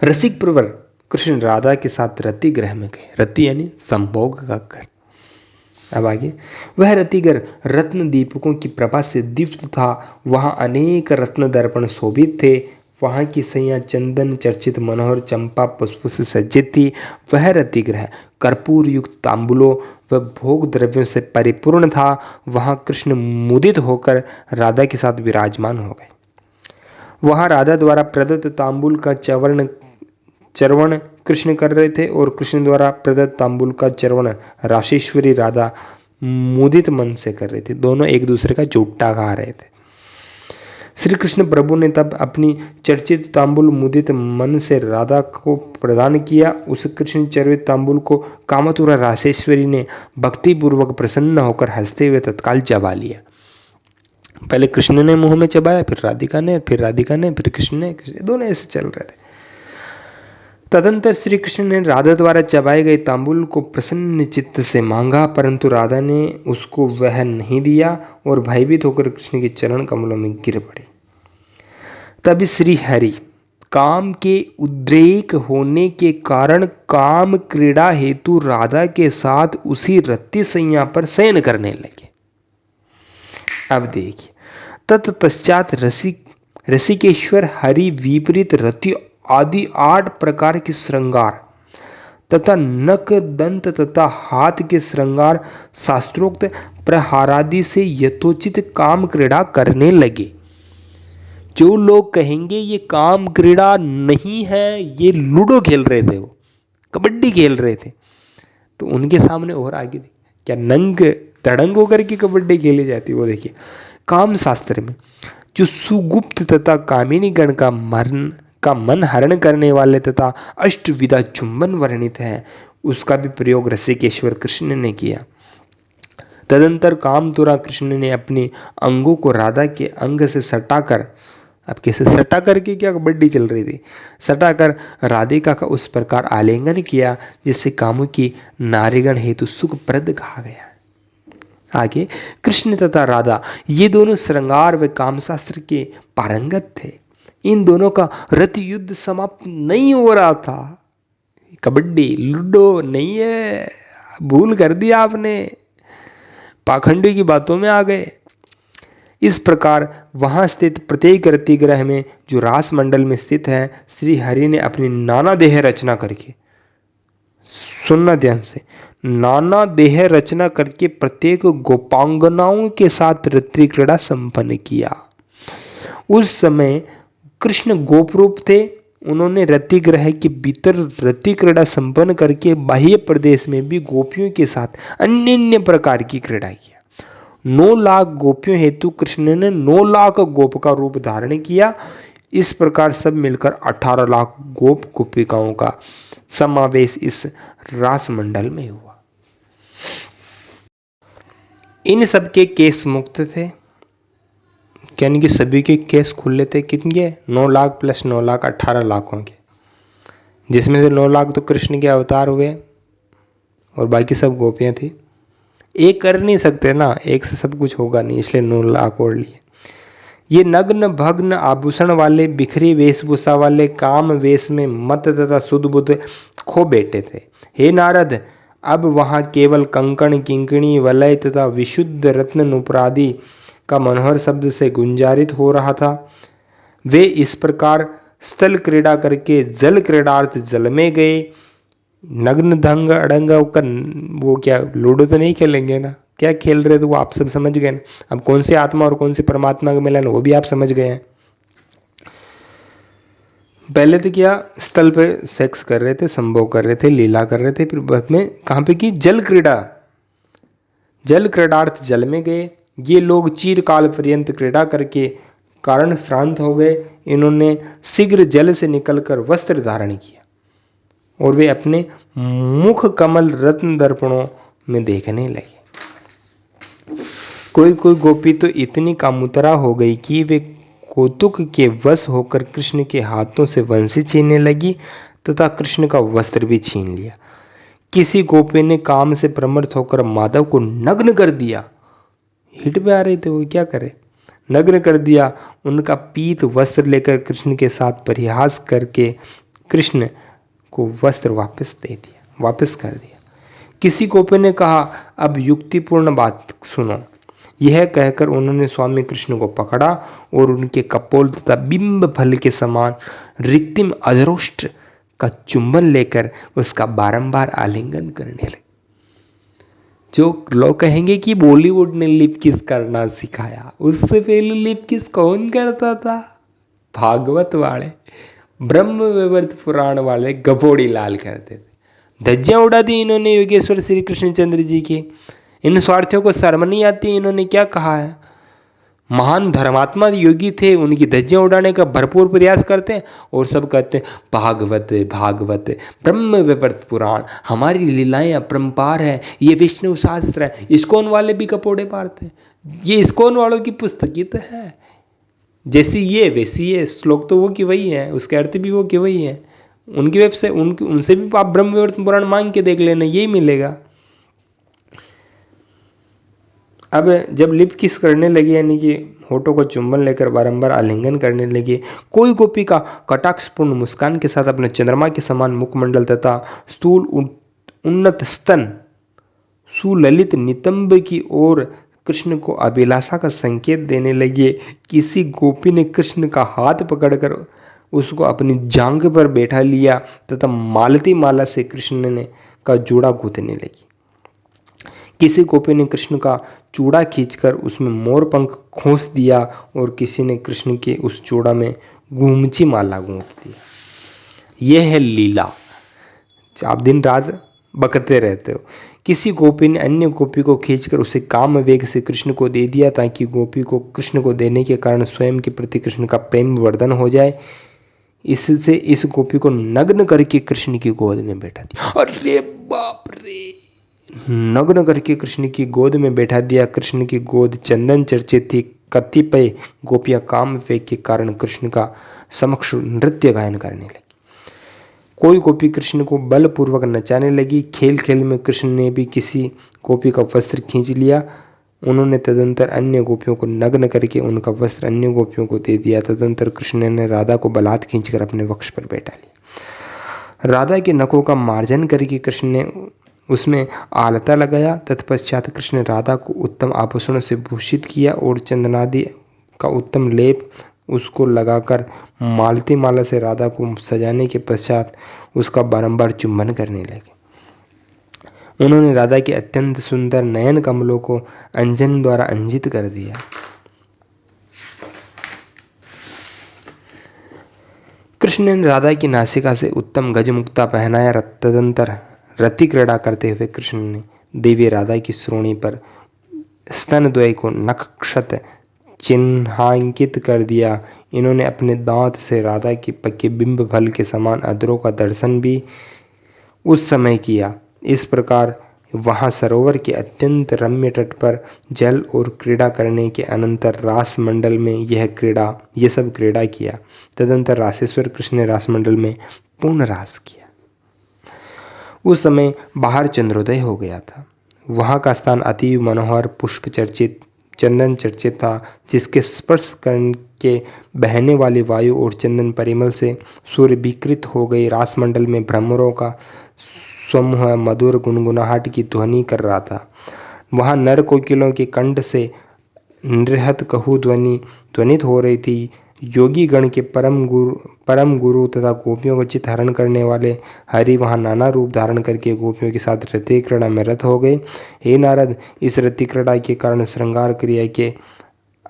रसिक प्रवर कृष्ण राधा के साथ रति गृह में गए। रति यानी संभोग का घर। अब आगे, वह रतिगर रत्न दीपकों की प्रभा से दीप्त था। वहां अनेक रत्न दर्पण शोभित थे। वहां की सैया चंदन चर्चित मनोहर चंपा पुष्प से सज्जित थी। वह रतिगृह कर्पूर युक्त तांबुलों व भोग द्रव्यों से परिपूर्ण था। वहां कृष्ण मुदित होकर राधा के साथ विराजमान हो गए। वहां राधा द्वारा प्रदत्त तांबुल का चरवण कृष्ण कर रहे थे और कृष्ण द्वारा प्रदत्त तांबुल का चरवण राशेश्वरी राधा मुदित मन से कर रहे थे। दोनों एक दूसरे का चूट्टा खा रहे थे। श्री कृष्ण प्रभु ने तब अपनी चर्चित तांबुल मुदित मन से राधा को प्रदान किया। उस कृष्ण चर्वित तांबुल को कामतुरा राशेश्वरी ने भक्ति पूर्वक प्रसन्न होकर हंसते हुए तत्काल चबा लिया। पहले कृष्ण ने मुंह में चबाया, फिर राधिका ने, फिर कृष्ण ने, दोनों ऐसे चल रहे थे। तदंतर श्री कृष्ण ने राधा द्वारा चबाए गए तांबुल को प्रसन्न चित्त से मांगा, परंतु राधा ने उसको वह नहीं दिया और भयभीत होकर कृष्ण के चरण कमलों में गिर पड़ी। तब श्री हरि काम के उद्रेक होने के कारण काम क्रीड़ा हेतु राधा के साथ उसी रति सैया पर शयन करने लगे। अब देखिए, तत्पश्चात ऋषिकेश्वर हरि विपरीत रति आदि 8 प्रकार के श्रृंगार तथा नक दंत तथा हाथ के श्रृंगार शास्त्रोक्त प्रहारादि से यथोचित काम क्रीड़ा करने लगे। जो लोग कहेंगे ये काम क्रीड़ा नहीं है, ये लूडो खेल रहे थे, वो कबड्डी खेल रहे थे, तो उनके सामने और आगे क्या नंग तड़ंग होकर के कबड्डी खेली जाती है। वो देखिए, काम शास्त्र में जो सुगुप्त तथा कामिनी गण का मन हरण करने वाले तथा अष्टविधा चुंबन वर्णित है, उसका भी प्रयोग रसिकेश्वर कृष्ण ने किया। तदंतर कामतुरा कृष्ण ने अपने अंगों को राधा के अंग से सटाकर, अब कैसे सटा करके, क्या कबड्डी चल रही थी, सटाकर राधिका का उस प्रकार आलिंगन किया जिससे कामुकी नारीगण हेतु सुखप्रद कहा गया। आगे, कृष्ण तथा राधा ये दोनों श्रृंगार व कामशास्त्र के पारंगत थे। इन दोनों का रति युद्ध समाप्त नहीं हो रहा था। कबड्डी लूडो नहीं है, भूल कर दिया आपने, पाखंडी की बातों में आ गए। इस प्रकार वहां स्थित प्रत्येक रतिग्रह में जो रास मंडल में स्थित है, श्री हरि ने अपनी नाना देह रचना करके, सुनना ध्यान से, नाना देह रचना करके प्रत्येक गोपांगनाओं के साथ रति क्रीड़ा संपन्न किया। उस समय कृष्ण गोपरूप थे। उन्होंने रति ग्रह के भीतर रति क्रीड़ा संपन्न करके बाह्य प्रदेश में भी गोपियों के साथ अन्य अन्य प्रकार की क्रीड़ा किया। 9 लाख गोपियों हेतु कृष्ण ने 9 लाख गोप का रूप धारण किया। इस प्रकार सब मिलकर 18 लाख गोप गोपिकाओं का समावेश इस रास मंडल में हुआ। इन सब के केस मुक्त थे, यानी कि सभी के केस खुले थे। कितने? 9 लाख प्लस 9 लाख 18 लाखों के, जिसमें से 9 लाख तो कृष्ण के अवतार हुए और बाकी सब गोपियां थी। एक कर नहीं सकते ना, एक से सब कुछ होगा नहीं, इसलिए 9 लाख और लिए। ये नग्न भग्न आभूषण वाले, बिखरी वेशभूषा वाले, काम वेश में मत तथा सुध बुद्ध खो बैठे थे। हे नारद, अब वहाँ केवल कंकण किंकणी वलय तथा विशुद्ध रत्न नुपुरादि का मनोहर शब्द से गुंजारित हो रहा था। वे इस प्रकार स्थल क्रीड़ा करके जल क्रीड़ार्थ जल में गए। नग्न धंग अड़ंग होकर वो क्या लूडो तो नहीं खेलेंगे ना, क्या खेल रहे थे वो आप सब समझ गए ना। अब कौन से आत्मा और कौन से परमात्मा का मिलन वो भी आप समझ गए हैं। पहले तो क्या स्थल पे सेक्स कर रहे थे, संभोग कर रहे थे, लीला कर रहे थे, फिर बाद में कहाँ पे की जल क्रीड़ा, जल क्रीड़ार्थ जल में गए। ये लोग चिरकाल पर्यंत क्रीड़ा करके कारण श्रांत हो गए। इन्होंने शीघ्र जल से निकलकर वस्त्र धारण किया और वे अपने मुख कमल रत्न दर्पणों में देखने लगे। कोई कोई गोपी तो इतनी कामुतरा हो गई कि वे कौतुक के वश होकर कृष्ण के हाथों से वंशी छीनने लगी तथा कृष्ण का वस्त्र भी छीन लिया। किसी गोपी ने काम से प्रमत्त होकर माधव को नग्न कर दिया। हिट पे आ रहे थे वो, क्या करे, नग्न कर दिया। उनका पीत वस्त्र लेकर कृष्ण के साथ परिहास करके कृष्ण को वस्त्र वापस कर दिया। किसी गोपी ने कहा, अब युक्तिपूर्ण बात सुनो। यह कहकर उन्होंने स्वामी कृष्ण को पकड़ा और उनके कपोल तथा बिंब फल के समान रिक्तिम अधरोष्ट का चुंबन लेकर उसका बारंबार आलिंगन करने लगे। जो लोग कहेंगे कि बॉलीवुड ने लिप किस करना सिखाया, उससे पहले लिप किस कौन करता था? भागवत वाले, ब्रह्म वैवर्त पुराण वाले गपोड़ी लाल करते थे। धज्जियां उड़ा दी इन्होंने योगेश्वर श्री कृष्णचंद्र जी की। इन स्वार्थियों को शर्म नहीं आती। इन्होंने क्या कहा है? महान धर्मात्मा योगी थे, उनकी धज्जियां उड़ाने का भरपूर प्रयास करते हैं और सब कहते हैं भागवत भागवत ब्रह्म वैवर्त पुराण, हमारी लीलाएं अपरंपार है, ये विष्णु शास्त्र है। इस्कॉन वाले भी कपोड़े पारते हैं। ये इस्कॉन वालों की पुस्तक ही तो है, जैसी ये वैसी ये, श्लोक तो वो की वही है, उसके अर्थ भी वो की वही है। उनकी वेबसाइट उनसे भी आप ब्रह्म वैवर्त पुराण मांग के देख लेना, यही मिलेगा। अब जब लिप किस करने लगे, यानी कि होठों को चुंबन लेकर बारंबार आलिंगन करने लगे, कोई गोपी का कटाक्षपूर्ण मुस्कान के साथ अपने चंद्रमा के समान मुखमंडल तथा स्थूल उन्नत स्तन सुललित नितंब की ओर कृष्ण को अभिलाषा का संकेत देने लगे। किसी गोपी ने कृष्ण का हाथ पकड़कर उसको अपनी जांघ पर बैठा लिया तथा मालती माला से कृष्ण ने का जूड़ा गूंथने लगी। किसी गोपी ने कृष्ण का चूड़ा खींचकर उसमें मोर पंख खोस दिया और किसी ने कृष्ण के उस चूड़ा में घूमची माला गूंथ दिया। यह है लीला, आप दिन रात बकते रहते हो। किसी गोपी ने अन्य गोपी को खींचकर उसे काम वेग से कृष्ण को दे दिया ताकि गोपी को कृष्ण को देने के कारण स्वयं के प्रति कृष्ण का प्रेम वर्धन हो जाए। इससे इस गोपी को नग्न करके कृष्ण की गोद में बैठा दिया। अरे बाप रे, नग्न करके कृष्ण की गोद में बैठा दिया। कृष्ण की गोद चंदन चर्चित थी। कतिपय गोपियां काम वेग के कारण कृष्ण का समक्ष नृत्य गायन करने लगी। कोई गोपी कृष्ण को बलपूर्वक नचाने लगी। खेल खेल में कृष्ण ने भी किसी गोपी का वस्त्र खींच लिया। उन्होंने तदंतर अन्य गोपियों को नग्न करके उनका वस्त्र अन्य गोपियों को दे दिया। तदंतर कृष्ण ने राधा को बलात् खींचकर अपने वक्ष पर बैठा लिया। राधा के नखों का मार्जन करके कृष्ण ने उसमें आलता लगाया। तत्पश्चात कृष्ण ने राधा को उत्तम आभूषणों से भूषित किया और चंदनादि का उत्तम लेप उसको लगाकर मालती माला से राधा को सजाने के पश्चात उसका बारंबार चुंबन करने लगे। उन्होंने राधा के अत्यंत सुंदर नयन कमलों को अंजन द्वारा अंजित कर दिया। कृष्ण ने राधा की नासिका से उत्तम गजमुक्ता पहनाया। तदंतर रति क्रीड़ा करते हुए कृष्ण ने देवी राधा की श्रोणी पर स्तनद्वय को नक्षत चिन्हांकित कर दिया। इन्होंने अपने दांत से राधा के पक्के बिंब फल के समान अधरों का दर्शन भी उस समय किया। इस प्रकार वहां सरोवर के अत्यंत रम्य तट पर जल और क्रीड़ा करने के अनंतर रास मंडल में यह सब क्रीड़ा किया। तदंतर रासेश्वर कृष्ण ने रास मंडल में पूर्ण रास किया। उस समय बाहर चंद्रोदय हो गया था। वहां का स्थान अति मनोहर पुष्प चर्चित चंदन चर्चित था, जिसके स्पर्श करके बहने वाली वायु और चंदन परिमल से सूर्य विकृत हो गई। रासमंडल में भ्रमरों का समूह मधुर गुनगुनाहट की ध्वनि कर रहा था। वहां नर कोकिलों के कंठ से नृहत कहू ध्वनि ध्वनित हो रही थी। योगी गण के परम गुरु तथा गोपियों को चित हरण करने वाले हरि वहां नाना रूप धारण करके गोपियों के साथ रति क्रीड़ा में रत हो गए। हे नारद, इस रति क्रीड़ा के कारण श्रृंगार क्रिया के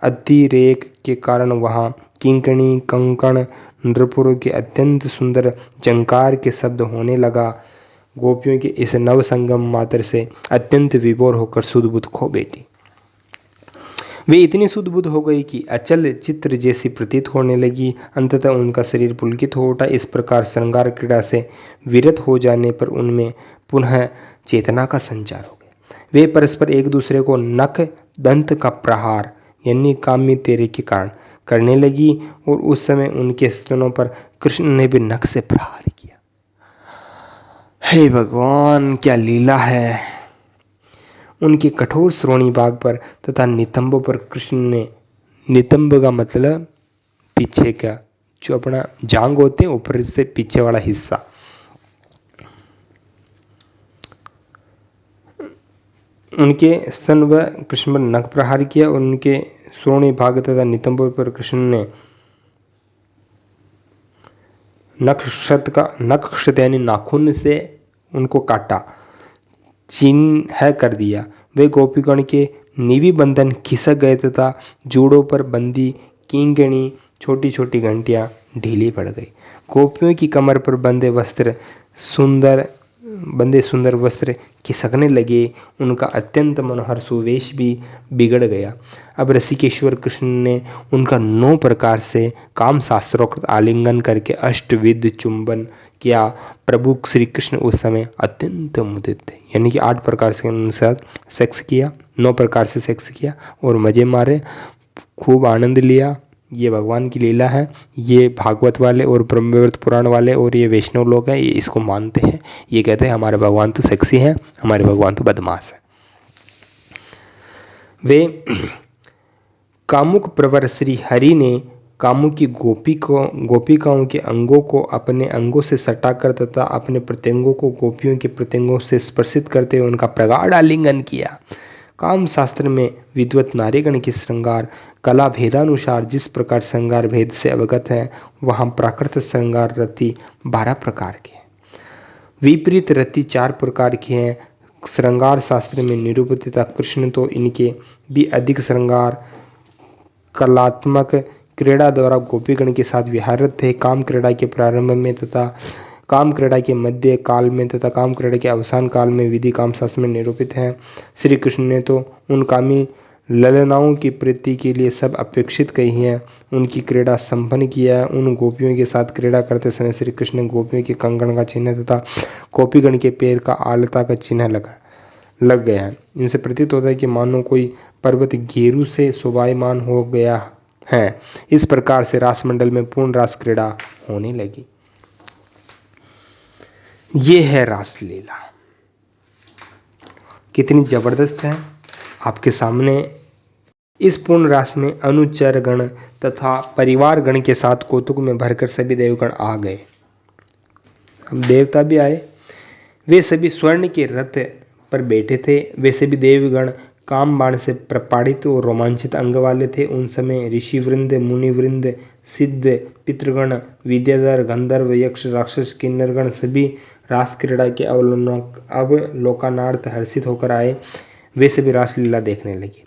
अतिरेक के कारण वहां किंकणी कंकण नृपुरों के अत्यंत सुंदर जंकार के शब्द होने लगा। गोपियों के इस नव संगम मात्र से अत्यंत विभोर होकर सुध बुध खो बैठी। वे इतनी सुध बुध हो गई कि अचल चित्र जैसी प्रतीत होने लगी। अंततः उनका शरीर पुलकित हो उठा। इस प्रकार श्रृंगार क्रीड़ा से विरत हो जाने पर उनमें पुनः चेतना का संचार हो गया। वे परस्पर एक दूसरे को नख दंत का प्रहार यानी काम्य तेरे के कारण करने लगी और उस समय उनके स्तनों पर कृष्ण ने भी नख से प्रहार किया। हे भगवान, क्या लीला है! उनके कठोर श्रोणी भाग पर तथा नितंबों पर कृष्ण ने, नितंब का मतलब पीछे का जो अपना जांग होते हैं ऊपर से पीछे वाला हिस्सा, उनके स्तन व कृष्ण पर नख प्रहार किया और उनके श्रोणी भाग तथा नितंबों पर कृष्ण ने नक्षत यानी नाखून से उनको काटा, चिन्ह कर दिया। वे गोपीगण के निवि बंधन खिसक गए तथा जूड़ों पर बंदी किंगणी छोटी छोटी घंटियां ढीली पड़ गई। गोपियों की कमर पर बंदे सुंदर वस्त्र खिसकने लगे। उनका अत्यंत मनोहर सुवेश भी बिगड़ गया। अब ऋषिकेश्वर कृष्ण ने उनका 9 प्रकार से काम शास्त्रोक्त आलिंगन करके अष्टविध चुंबन किया। प्रभु श्री कृष्ण उस समय अत्यंत मुदित थे, यानी कि 8 प्रकार से उनके साथ सेक्स किया, 9 प्रकार से सेक्स किया और मजे मारे, खूब आनंद लिया। ये भगवान की लीला है। ये भागवत वाले और ब्रह्मवैवर्त पुराण वाले और ये वैष्णव लोग हैं, ये इसको मानते हैं। ये कहते हैं हमारे भगवान तो सेक्सी हैं, हमारे भगवान तो बदमाश हैं। वे कामुक प्रवर श्री हरि ने कामुक की गोपिकाओं के अंगों को अपने अंगों से सटाकर तथा अपने प्रत्यंगों को गोपियों के प्रत्यंगों से स्पर्शित करते हुए उनका प्रगाढ़ आलिंगन किया। काम शास्त्र में विद्वत नारीगण की श्रृंगार कला भेदानुसार जिस प्रकार श्रृंगार भेद से अवगत है, वहाँ प्राकृत श्रृंगार रति 12 प्रकार के हैं। विपरीत रति 4 प्रकार की हैं। श्रृंगार शास्त्र में निरूपित तथा कृष्ण तो इनके भी अधिक श्रृंगार कलात्मक क्रीड़ा द्वारा गोपीगण के साथ विहारत थे। काम क्रीड़ा के प्रारंभ में तथा काम क्रीड़ा के मध्य काल में तथा काम क्रीड़ा के अवसान काल में विधि काम शास्त्र में निरूपित है। श्री कृष्ण ने तो उन कामी ललनाओं की प्रीति के लिए सब अपेक्षित कही है। उनकी क्रीड़ा संपन्न किया है। उन गोपियों के साथ क्रीड़ा करते समय श्री कृष्ण ने गोपियों के कंगन का चिन्ह तथा गोपीगण के पैर का आलता का चिन्ह लग गया है। इनसे प्रतीत होता है कि मानो कोई पर्वत घेरू से शोभायमान हो गया है। इस प्रकार से रासमंडल में पूर्ण रास क्रीड़ा होने लगी। ये है रासलीला, कितनी जबरदस्त है। आपके सामने इस पूर्ण रास में अनुचर गण तथा परिवार गण के साथ कौतुक में भरकर सभी देवगण आ गए। अब देवता भी आए। वे सभी स्वर्ण के रथ पर बैठे थे। वे सभी देवगण काम बाण से प्रपाड़ित और रोमांचित अंग वाले थे। उन समय ऋषि वृंद, मुनि वृंद, सिद्ध, पितृगण, विद्याधर, गंधर्व, यक्ष, राक्षस, किन्नरगण सभी रास क्रीड़ा के अवलोकनार्थ हर्षित होकर आए। वे सभी रासलीला देखने लगे।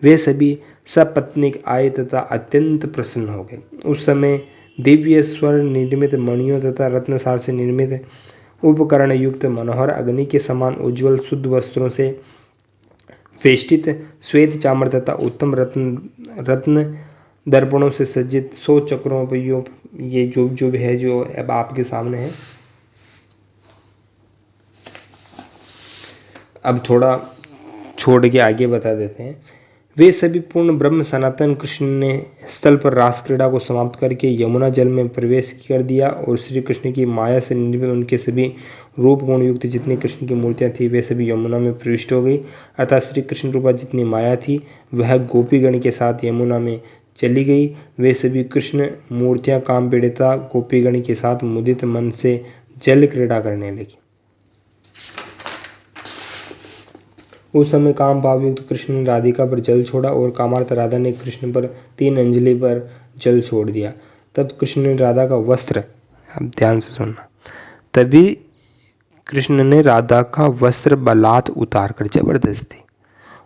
वे सभी सपत्नीक आए तथा अत्यंत प्रसन्न हो गए। उस समय दिव्य स्वर्ण निर्मित मणियों तथा रत्नसार से निर्मित उपकरण युक्त मनोहर अग्नि के समान उज्ज्वल शुद्ध वस्त्रों से वेष्टित श्वेत चामर तथा उत्तम रत्न दर्पणों से सज्जित 100 चक्रों पर ये जो है जो अब आपके सामने है। अब थोड़ा छोड़ के आगे बता देते हैं। वे सभी पूर्ण ब्रह्म सनातन कृष्ण ने स्थल पर रास क्रीड़ा को समाप्त करके यमुना जल में प्रवेश कर दिया और श्री कृष्ण की माया से निर्मित उनके सभी रूप गुण युक्त जितनी कृष्ण की मूर्तियां थी वे सभी यमुना में प्रविष्ट हो गई। अर्थात श्री कृष्ण रूपा जितनी माया थी वह गोपीगण के साथ यमुना में चली गई। वे सभी कृष्ण मूर्तियां काम पीड़िता गोपीगण के साथ मुदित मन से जल क्रीड़ा करने लगी। उस समय काम भावयुक्त कृष्ण ने राधिका पर जल छोड़ा और कामार्थ राधा ने कृष्ण पर 3 अंजलि पर जल छोड़ दिया। तब कृष्ण ने राधा का वस्त्र, अब ध्यान से सुनना, तभी कृष्ण ने राधा का वस्त्र बलात् उतारकर, जबरदस्ती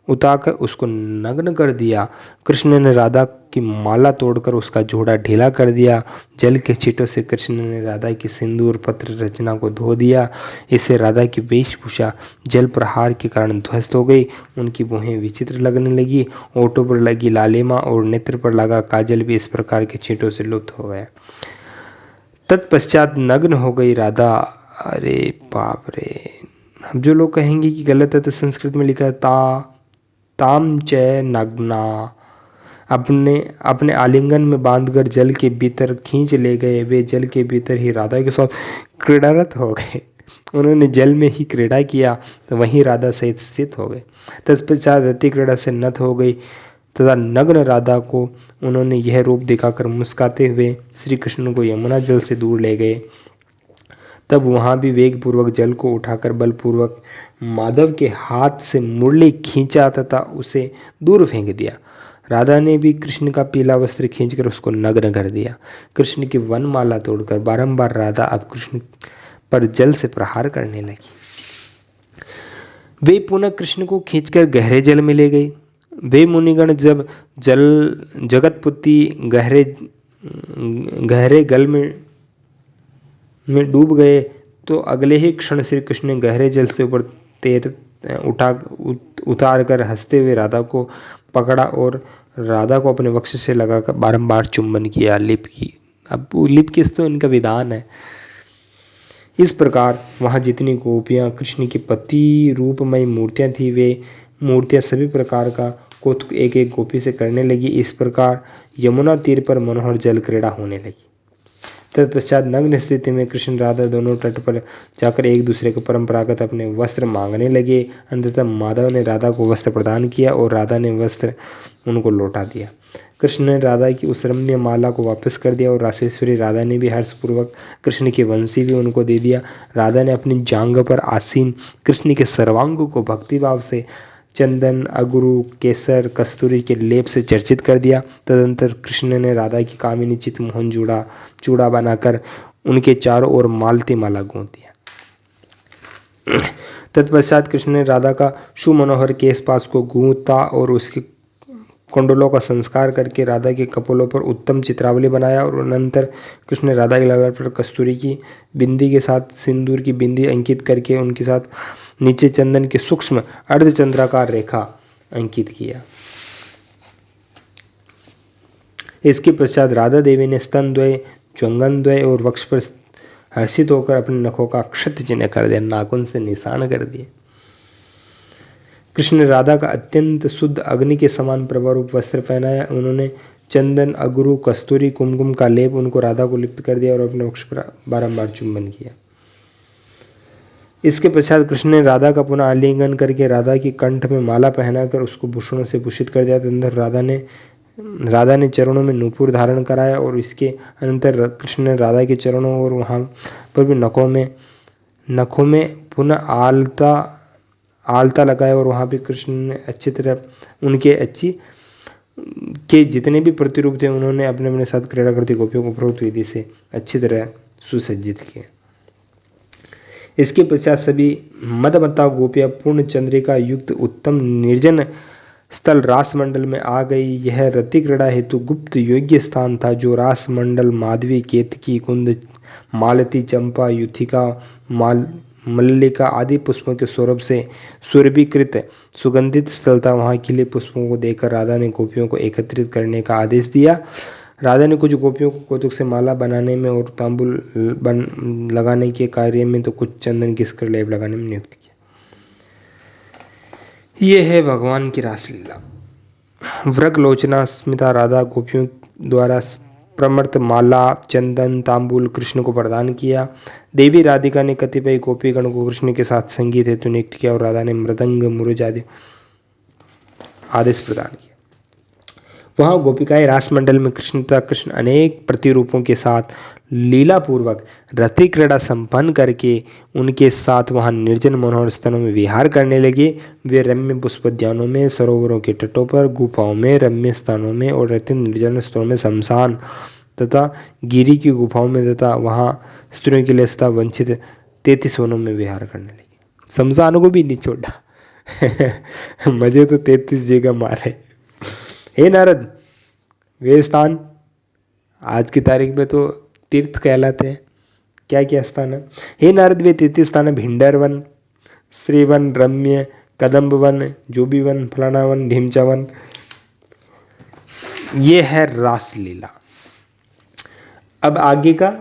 उतारकर उसको नग्न कर दिया। कृष्ण ने राधा की माला तोड़कर उसका जोड़ा ढीला कर दिया। जल के छींटों से कृष्ण ने राधा की सिंदूर पत्र रचना को धो दिया। इससे राधा की वेशभूषा जल प्रहार के कारण ध्वस्त हो गई। उनकी भौहें विचित्र लगने लगी। ओठों पर लगी लालिमा और नेत्र पर लगा काजल भी इस प्रकार के छींटों से लुप्त हो गया। तत्पश्चात नग्न हो गई राधा। अरे बाप रे, अब जो लोग कहेंगे कि गलत है तो संस्कृत में लिखा है ताम च नग्ना, अपने आलिंगन में बांधकर जल के भीतर खींच ले गए। वे जल के भीतर ही राधा के साथ क्रीड़ारत हो गए। उन्होंने जल में ही क्रीड़ा किया तो वहीं राधा सहित स्थित हो गए। तत्पश्चात रति क्रीड़ा से नत हो गई तथा नग्न राधा को उन्होंने यह रूप दिखाकर मुस्काते हुए श्री कृष्ण को यमुना जल से दूर ले गए। तब वहां भी वेगपूर्वक जल को उठाकर बलपूर्वक माधव के हाथ से मुरली खींचा तथा उसे दूर फेंक दिया। राधा ने भी कृष्ण का पीला वस्त्र खींचकर उसको नग्न कर दिया। कृष्ण की वनमाला तोड़कर बारंबार राधा अब कृष्ण पर जल से प्रहार करने लगी। वे पुनः कृष्ण को खींचकर गहरे जल में ले गई। वे मुनिगण जब जगतपुत्री गहरे गल में डूब गए तो अगले ही क्षण श्री कृष्ण ने गहरे जल से ऊपर उतार कर हंसते हुए राधा को पकड़ा और राधा को अपने वक्ष से लगाकर बारंबार चुंबन किया, लिप की। अब लिप किस तो इनका विधान है। इस प्रकार वहाँ जितनी गोपियाँ कृष्ण की पति रूपमय मूर्तियाँ थी वे मूर्तियाँ सभी प्रकार का कौतुक एक एक गोपी से करने लगी। इस प्रकार यमुना तीर पर मनोहर जल क्रीड़ा होने लगी। तत्पश्चात नग्न स्थिति में कृष्ण राधा दोनों तट पर जाकर एक दूसरे को परंपरागत अपने वस्त्र मांगने लगे। अंततः माधव ने राधा को वस्त्र प्रदान किया और राधा ने वस्त्र उनको लौटा दिया। कृष्ण ने राधा की उस रम्य माला को वापस कर दिया और रासेश्वरी राधा ने भी हर्षपूर्वक कृष्ण की वंशी भी उनको दे दिया। राधा ने अपनी जांघ पर आसीन कृष्ण के सर्वांग को भक्तिभाव से चंदन, अगरू, केसर, कस्तूरी के लेप से चर्चित कर दिया। तदंतर कृष्ण ने राधा की कामिनी चित मोहन चूड़ा बनाकर उनके चारों ओर मालती माला गूंथ दिया। तत्पश्चात कृष्ण ने राधा का सुमनोहर केशपाश को गूंथा और उसके कुंडलों का संस्कार करके राधा के कपोलों पर उत्तम चित्रावली बनाया और अनंतर कृष्ण ने राधा के लाल पर कस्तूरी की बिंदी के साथ सिंदूर की बिंदी अंकित करके उनके साथ नीचे चंदन के सूक्ष्म अर्धचंद्राकार रेखा अंकित किया। इसके पश्चात राधा देवी ने स्तनद्वय, च्वंगनद्वय और वक्ष पर हर्षित होकर अपने नखों का अक्षत चिन्ह कर दिया, नाखून से निशान कर दिए। कृष्ण ने राधा का अत्यंत शुद्ध अग्नि के समान प्रभारूप वस्त्र पहनाया। उन्होंने चंदन, अगरू, कस्तूरी, कुमकुम का लेप उनको राधा को लिप्त कर दिया और अपने वक्ष पर बारंबार चुंबन किया। इसके पश्चात कृष्ण ने राधा का पुनः आलिंगन करके राधा की कंठ में माला पहनाकर उसको भूषणों से भूषित कर दिया। तदनंतर राधा ने चरणों में नूपुर धारण कराया और इसके अनंतर कृष्ण ने राधा के चरणों और वहाँ पर भी नखों में पुनः आलता लगाया और वहाँ भी कृष्ण ने अच्छी तरह उनके के जितने भी प्रतिरूप थे उन्होंने अपने अपने साथ क्रीड़ा करती गोपियों को उपरोक्त विधि से अच्छी तरह सुसज्जित किया। इसके पश्चात सभी मदमत्ता गोपियाँ पूर्ण चंद्रिका युक्त उत्तम निर्जन स्थल रास मंडल में आ गई। यह रति क्रीड़ा हेतु गुप्त योग्य स्थान था, जो रास मंडल माधवी, केतकी, कुंद, मालती, चंपा, युथिका, मल्लिका आदि पुष्पों के सौरभ से सुरभिकृत सुगंधित स्थल था। वहाँ खिले पुष्पों को देखकर राधा ने गोपियों को एकत्रित करने का आदेश दिया। राधा ने कुछ गोपियों को कौतुक से माला बनाने में और तांबुल लगाने के कार्य में तो कुछ चंदन घिसकर लेप लगाने में नियुक्त किया। ये है भगवान की रासलीला। व्रगलोचना स्मिता राधा गोपियों द्वारा प्रमर्त माला, चंदन, तांबुल कृष्ण को प्रदान किया। देवी राधिका ने कतिपय गोपीगण को कृष्ण के साथ संगीत हेतु नियुक्त किया और राधा ने मृदंग, मुरुज आदि आदेश प्रदान किया। वहाँ गोपिकाएं रासमंडल में कृष्ण अनेक प्रतिरूपों के साथ लीलापूर्वक रति क्रीड़ा संपन्न करके उनके साथ वहाँ निर्जन मनोहर स्थलों में विहार करने लगे। वे रम्य पुष्पोद्यानों में, सरोवरों के तटों पर, गुफाओं में, रम्य स्थानों में और रति निर्जन स्थलों में, शमशान तथा गिरी की गुफाओं में तथा वहाँ स्त्रियों के लिए तथा वंचित 33 वनों में विहार करने लगे। शमशानों को भी नहीं छोड़ा। मजे तो 33 जगह मारे। हे नारद, वे स्थान आज की तारीख में तो तीर्थ कहलाते हैं। क्या क्या स्थान है? हे नारद, वे 33 स्थान है: भिंडर वन, श्रीवन, रम्य, कदम्ब वन, जोबी वन, फलाना वन, ढीमचा वन। ये है रासलीला। अब आगे का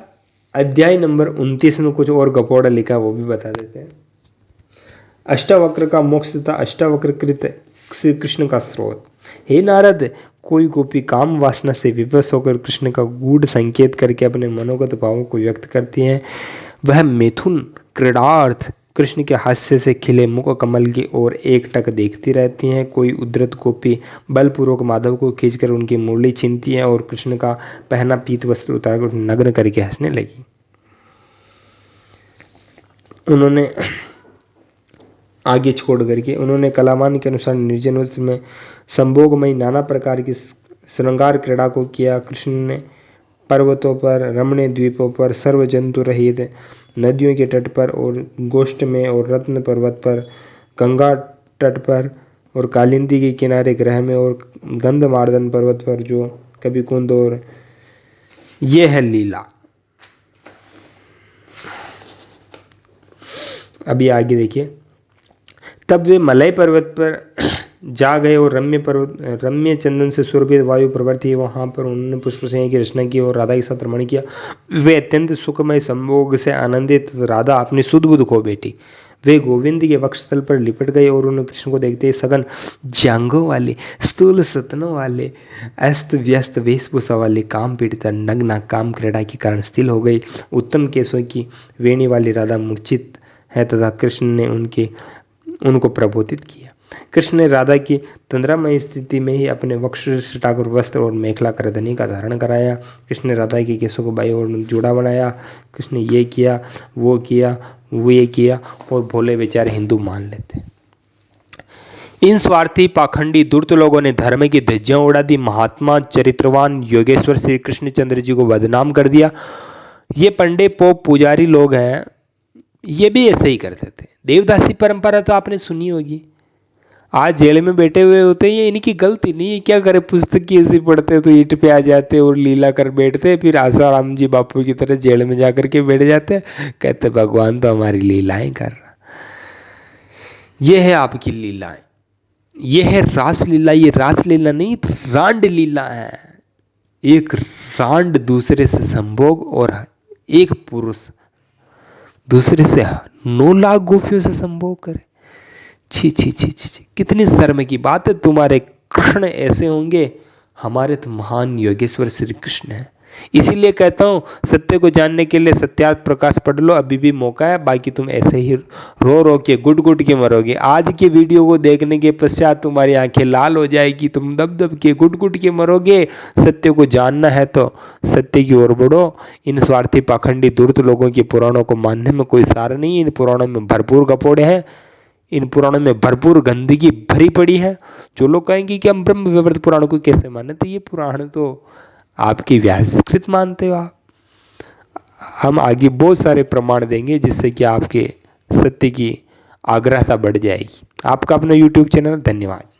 अध्याय नंबर 29 में कुछ और गपोड़ा लिखा, वो भी बता देते हैं। अष्टावक्र का मोक्ष तथा अष्टावक्र कृत श्री कृष्ण का स्रोत। हे नारद, कोई गोपी काम वासना से विवश होकर कृष्ण का गूढ़ संकेत करके अपने मनोगत भावों को व्यक्त करती हैं। वह मैथुन क्रीड़ार्थ कृष्ण के हास्य से खिले मुख कमल की ओर एकटक देखती रहती हैं। कोई उद्धृत गोपी बलपूर्वक माधव को खींचकर उनकी मुरली छीनती है और कृष्ण का पहना पीत वस्त्र उतारकर नग्न करके हंसने लगी। उन्होंने आगे छोड़ करके उन्होंने कलामान के अनुसार निर्जन वस्त्र में संभोगमयी नाना प्रकार की श्रृंगार क्रीड़ा को किया। कृष्ण ने पर्वतों पर, रमणीय द्वीपों पर, सर्व जंतु रहित नदियों के तट पर और गोष्ठ में और रत्न पर्वत पर, गंगा तट पर और कालिंदी के किनारे ग्रह में और गंधमार्दन पर्वत पर जो कभी कुंद और ये है लीला। अभी आगे देखिए। तब वे मलय पर्वत पर जा गए और रम्य चंदन से सुरभित वायु प्रवृत्ति वहाँ पर उन्होंने पुष्प सिंह की रचना की और राधा के साथ रमण किया। वे अत्यंत सुखमय संभोग से आनंदित राधा अपनी सुध बुध खो बैठी। वे गोविंद के वक्षस्थल पर लिपट गए और उन्होंने कृष्ण को देखते ही सघन जांघों वाले, स्थूल सतनों वाले, अस्त व्यस्त वेशभूषा वाले, काम पीड़िता नग्ना काम क्रीड़ा के कारण स्थिर हो गई। उत्तम केशों की वेणी वाली राधा मूर्छित है तथा कृष्ण ने उनको प्रबोधित किया। कृष्ण ने राधा की तंद्रामय स्थिति में ही अपने वक्ष टाकुर वस्त्र और मेखला करधनी का धारण कराया। कृष्ण ने राधा के केशों को बाई और जोड़ा बनाया। कृष्ण ने ये किया, वो ये किया और भोले बेचारे हिंदू मान लेते। इन स्वार्थी पाखंडी दुर्त लोगों ने धर्म की धज्जियां उड़ा दी। महात्मा चरित्रवान योगेश्वर श्री कृष्णचंद्र जी को बदनाम कर दिया। ये पंडे पोप पुजारी लोग हैं, ये भी ऐसे ही करते थे। देवदासी परंपरा तो आपने सुनी होगी। आज जेल में बैठे हुए होते हैं, ये इनकी गलती नहीं है। क्या करे, पुस्तक की ऐसी पढ़ते तो ईंट पे आ जाते और लीला कर बैठते, फिर आसाराम जी बापू की तरह जेल में जाकर के बैठ जाते, कहते भगवान तो हमारी लीलाएं कर रहा। ये है आपकी लीलाएं, ये है रासलीला। ये रासलीला नहीं, रांड लीला है। एक रांड दूसरे से संभोग और एक पुरुष दूसरे से 9 लाख गोपियों से संभोग करे। छी छी छी छी छी, कितनी शर्म की बात है। तुम्हारे कृष्ण ऐसे होंगे, हमारे तो महान योगेश्वर श्री कृष्ण हैं। इसीलिए कहता हूँ सत्य को जानने के लिए सत्यार्थ प्रकाश पढ़ लो, अभी भी मौका है, बाकी तुम ऐसे ही रो रो के गुट गुट के मरोगे। आज के वीडियो को देखने के पश्चात तुम्हारी आंखें लाल हो जाएगी, तुम दब दब के गुट गुट के मरोगे। सत्य को जानना है तो सत्य की ओर बढ़ो। इन स्वार्थी पाखंडी धूर्त लोगों के पुराणों को मानने में कोई सार नहीं। इन पुराणों में भरपूर गपोड़े हैं, इन पुराणों में भरपूर गंदगी भरी पड़ी है। जो लोग कहेंगे कि हम ब्रह्म वैवर्त पुराण को कैसे माने, तो ये पुराण तो आपकी व्यासकृत मानते हो आप। हम आगे बहुत सारे प्रमाण देंगे जिससे कि आपके सत्य की आग्रहता बढ़ जाएगी। आपका अपना YouTube चैनल, धन्यवाद।